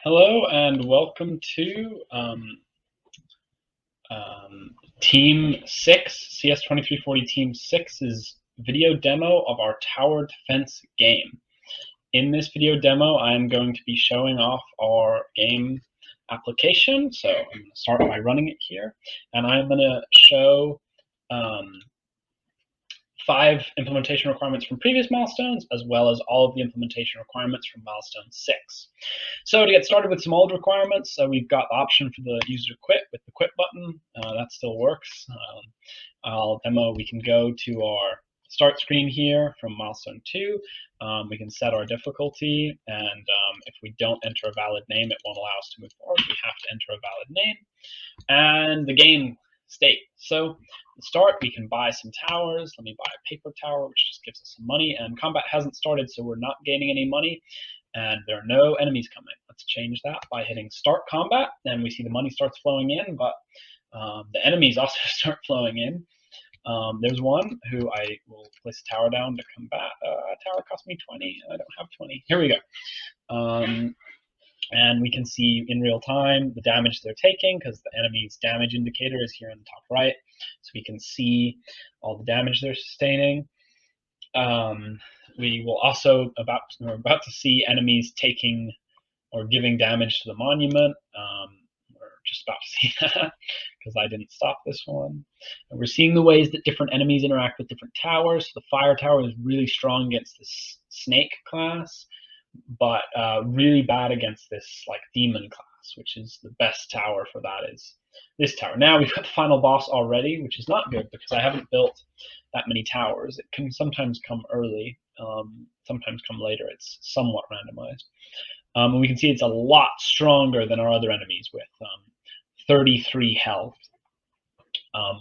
Hello and welcome to Team 6, CS2340 Team 6's video demo of our tower defense game. In this video demo, I'm going to be showing off our game application. So I'm going to start by running it here, and I'm going to show 5 implementation requirements from previous milestones, as well as all of the implementation requirements from Milestone 6. So to get started with some old requirements, we've got the option for the user to quit with the quit button. That still works. I'll demo, we can go to our start screen here from milestone 2. We can set our difficulty, and if we don't enter a valid name, it won't allow us to move forward. We have to enter a valid name. And the game state. So to start, we can buy some towers. Let me buy a paper tower, which just gives us some money, and combat hasn't started, so we're not gaining any money, and there are no enemies coming. Let's change that by hitting start combat, and we see the money starts flowing in, but the enemies also start flowing in. There's one who I will place a tower down to combat. Tower cost me 20. I don't have 20. Here we go. And we can see in real time the damage they're taking, because the enemy's damage indicator is here in the top right. So we can see all the damage they're sustaining. We will also we're about to see enemies taking or giving damage to the monument. We're just about to see that because I didn't stop this one. And we're seeing the ways that different enemies interact with different towers. So the fire tower is really strong against this snake class, but really bad against this like demon class, which is the best tower for that is this tower. Now we've got the final boss already, which is not good because I haven't built that many towers. It can sometimes come early, sometimes come later. It's somewhat randomized. And we can see it's a lot stronger than our other enemies with 33 health.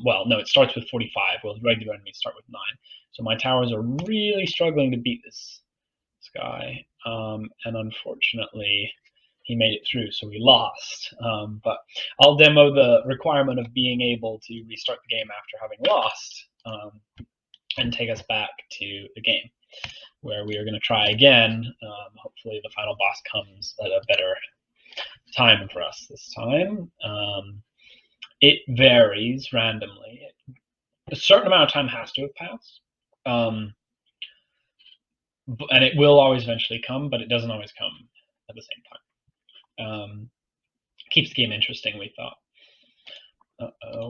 Well, no, it starts with 45. Well, the regular enemies start with 9. So my towers are really struggling to beat this guy, and unfortunately he made it through, so we lost. But I'll demo the requirement of being able to restart the game after having lost, and take us back to the game where we are going to try again. Hopefully the final boss comes at a better time for us this time. It varies randomly. A certain amount of time has to have passed. And it will always eventually come, but it doesn't always come at the same time. Keeps the game interesting, we thought.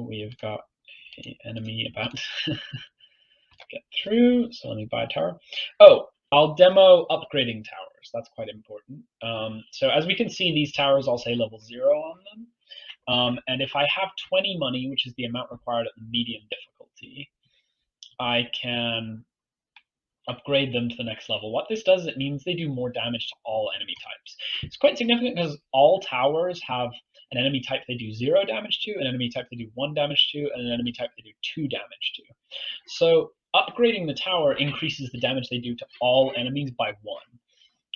We have got an enemy about to get through, so let me buy a tower. Oh, I'll demo upgrading towers. That's quite important. So as we can see, these towers all say level 0 on them. And if I have 20 money, which is the amount required at the medium difficulty, I can upgrade them to the next level. What this does, it means they do more damage to all enemy types. It's quite significant because all towers have an enemy type they do 0 damage to, an enemy type they do 1 damage to, and an enemy type they do 2 damage to. So upgrading the tower increases the damage they do to all enemies by 1.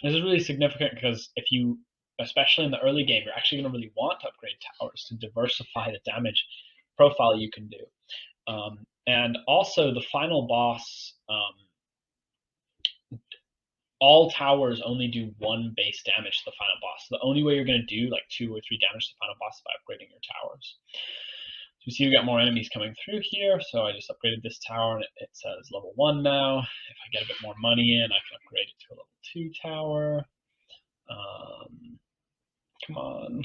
This is really significant because if you, especially in the early game, you're actually going to really want to upgrade towers to diversify the damage profile you can do. And also the final boss, all towers only do 1 base damage to the final boss. So the only way you're going to do like 2 or 3 damage to the final boss is by upgrading your towers. So you see we got more enemies coming through here. So I just upgraded this tower, and it says level 1 now. If I get a bit more money in, I can upgrade it to a level 2 tower. Come on.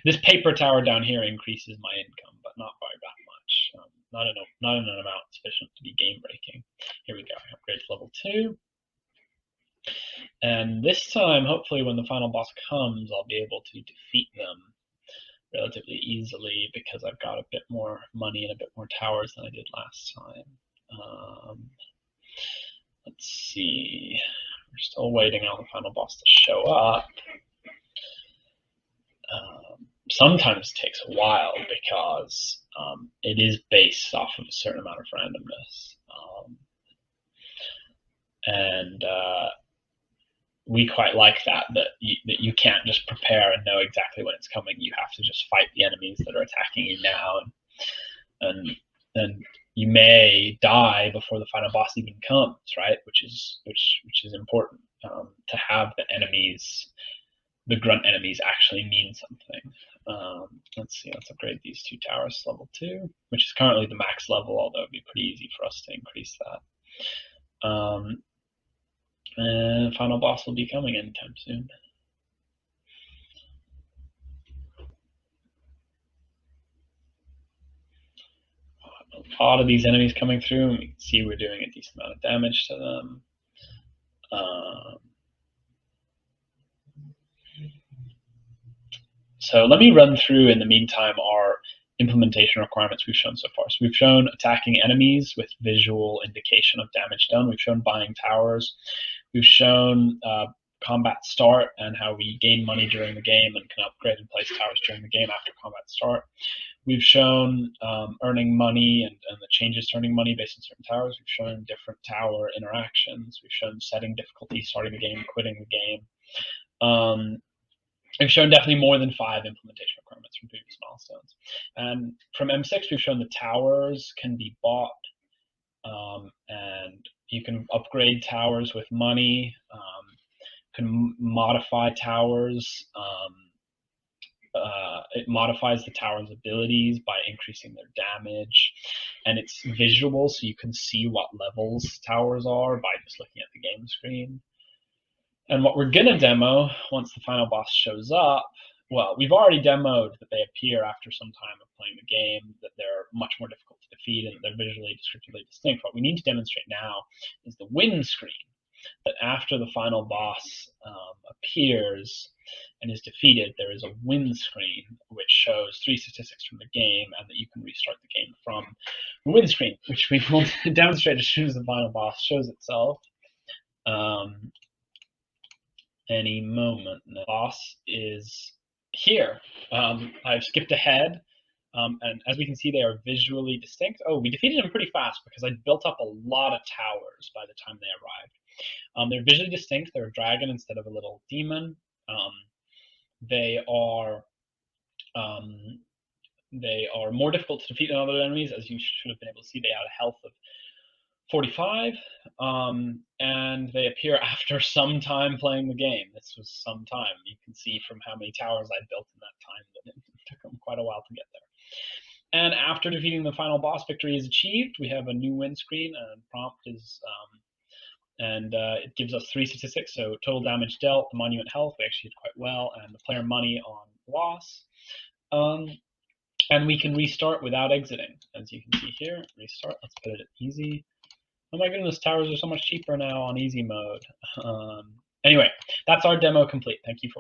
This paper tower down here increases my income, but not by that much. Not in an amount sufficient to be game breaking. Here we go. I upgrade to level 2. And this time, hopefully when the final boss comes, I'll be able to defeat them relatively easily because I've got a bit more money and a bit more towers than I did last time. Let's see. We're still waiting on the final boss to show up. Sometimes it takes a while because it is based off of a certain amount of randomness. And we quite like that you can't just prepare and know exactly when it's coming. You have to just fight the enemies that are attacking you now, and you may die before the final boss even comes, right? Which is important, to have the enemies the grunt enemies actually mean something. Let's see, let's upgrade these 2 towers to level 2, which is currently the max level, although it'd be pretty easy for us to increase that. And final boss will be coming anytime soon. A lot of these enemies coming through, and we can see we're doing a decent amount of damage to them. So let me run through, in the meantime, our implementation requirements we've shown so far. So we've shown attacking enemies with visual indication of damage done. We've shown buying towers. We've shown combat start and how we gain money during the game and can upgrade and place towers during the game after combat start. We've shown earning money and the changes to earning money based on certain towers. We've shown different tower interactions. We've shown setting difficulty, starting the game, quitting the game. We've shown definitely more than 5 implementation requirements from previous milestones. And from M6, we've shown the towers can be bought, and you can upgrade towers with money, can modify towers. It modifies the tower's abilities by increasing their damage, and it's visual, so you can see what levels towers are by just looking at the game screen. And what we're going to demo once the final boss shows up, well, we've already demoed that they appear after some time of playing the game, that they're much more difficult to defeat, and they're visually descriptively distinct. What we need to demonstrate now is the win screen, that after the final boss appears and is defeated, there is a win screen which shows 3 statistics from the game, and that you can restart the game from the win screen, which we will demonstrate as soon as the final boss shows itself. Any moment. The boss is here. I've skipped ahead, and as we can see, they are visually distinct. Oh, we defeated them pretty fast because I built up a lot of towers by the time they arrived. They're visually distinct. They're a dragon instead of a little demon. They are more difficult to defeat than other enemies, as you should have been able to see. They had a health of 45, and they appear after some time playing the game. This was some time. You can see from how many towers I built in that time that it took them quite a while to get there. And after defeating the final boss, victory is achieved. We have a new win screen, and prompt is, it gives us 3 statistics. So total damage dealt, the monument health, we actually did quite well, and the player money on loss. And we can restart without exiting, as you can see here. Restart. Let's put it at easy. Oh my goodness, towers are so much cheaper now on easy mode. Anyway, that's our demo complete. Thank you for